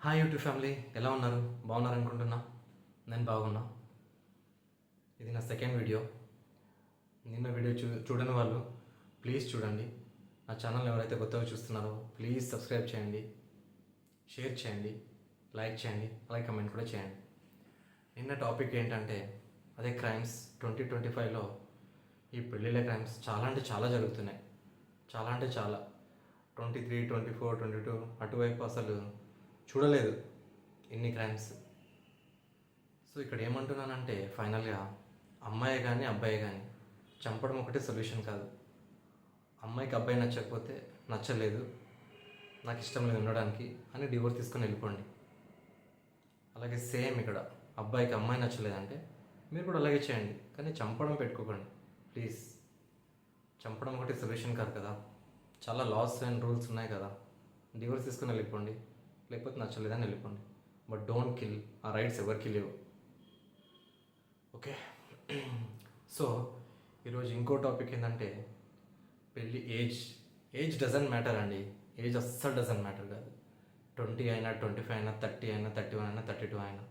Hi YouTube family, ఎలా ఉన్నారు? బాగున్నారు అనుకుంటున్నా. నేను బాగున్నా. ఇది నా సెకండ్ వీడియో. నిన్న వీడియో చూడని వాళ్ళు ప్లీజ్ చూడండి. నా ఛానల్ ఎవరైతే కొత్తగా చూస్తున్నారో ప్లీజ్ సబ్స్క్రైబ్ చేయండి, షేర్ చేయండి, లైక్ చేయండి, అలాగే కమెంట్ కూడా చేయండి. నిన్న టాపిక్ ఏంటంటే అదే క్రైమ్స్. 2025లో ఈ పెళ్ళిళ్ళ క్రైమ్స్ చాలా అంటే చాలా జరుగుతున్నాయి. చాలా అంటే చాలా. 23, 24, 22 అటువైపు అసలు చూడలేదు ఇన్ని క్రైమ్స్. సో ఇక్కడ ఏమంటున్నానంటే ఫైనల్గా అమ్మాయి కానీ అబ్బాయి కానీ చంపడం ఒకటే సొల్యూషన్ కాదు. అమ్మాయికి అబ్బాయి నచ్చకపోతే నచ్చలేదు, నాకు ఇష్టం లేదు ఉండడానికి అని డివోర్స్ తీసుకొని వెళ్ళిపోండి. అలాగే సేమ్ ఇక్కడ అబ్బాయికి అమ్మాయి నచ్చలేదంటే మీరు కూడా అలాగే చేయండి, కానీ చంపడం పెట్టుకోకండి ప్లీజ్. చంపడం ఒకటి సొల్యూషన్ కాదు కదా, చాలా లాస్ అండ్ రూల్స్ ఉన్నాయి కదా. డివోర్స్ తీసుకొని వెళ్ళిపోండి, లేకపోతే నచ్చలేదని వెళ్ళిపోండి. But don't kill. ఆ రైట్స్ ఎవరికి లేవు. ఓకే. సో ఈరోజు ఇంకో టాపిక్ ఏంటంటే పెళ్ళి ఏజ్ డజంట్ మ్యాటర్ అండి. ఏజ్ అస్సలు డజంట్ మ్యాటర్ కాదు. 20 అయినా, 25 అయినా, 30 అయినా, 31 అయినా, 32 అయినా,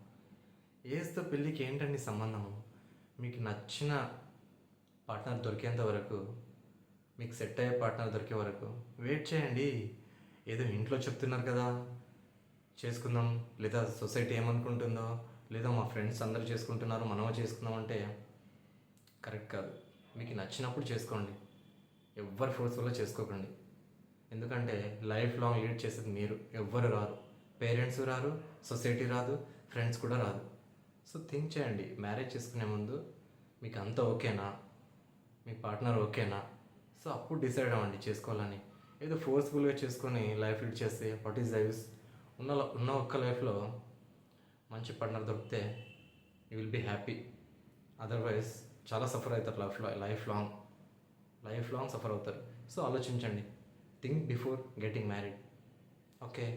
ఏజ్తో పెళ్ళికి ఏంటండి సంబంధము? మీకు నచ్చిన పార్ట్నర్ దొరికేంత వరకు, మీకు సెట్ అయ్యే పార్ట్నర్ దొరికే వరకు వెయిట్ చేయండి. ఏదో ఇంట్లో చెప్తున్నారు కదా చేసుకుందాం, లేదా సొసైటీ ఏమనుకుంటుందో, లేదా మా ఫ్రెండ్స్ అందరూ చేసుకుంటున్నారు మనమే చేసుకుందాం అంటే కరెక్ట్ కాదు. మీకు నచ్చినప్పుడు చేసుకోండి, ఎవ్వరు ఫోర్స్ఫుల్గా చేసుకోకండి. ఎందుకంటే లైఫ్ లాంగ్ లీడ్ చేసేది మీరు, ఎవ్వరు రారు. పేరెంట్స్ రారు, సొసైటీ రాదు, ఫ్రెండ్స్ కూడా రాదు. సో థింక్ చేయండి మ్యారేజ్ చేసుకునే ముందు, మీకు అంతా ఓకేనా, మీ పార్ట్నర్ ఓకేనా. సో అప్పుడు డిసైడ్ అవ్వండి చేసుకోవాలని. ఏదో ఫోర్స్ఫుల్గా చేసుకొని లైఫ్ లీడ్ చేస్తే వాట్ ఈస్ ద యూస్? ఉన్న ఒక్క లైఫ్లో మంచి పార్ట్నర్ దొరికితే you will be happy. Otherwise చాలా సఫర్ అవుతారు లైఫ్ లాంగ్ సఫర్ అవుతారు. సో ఆలోచించండి, think before getting married. Okay.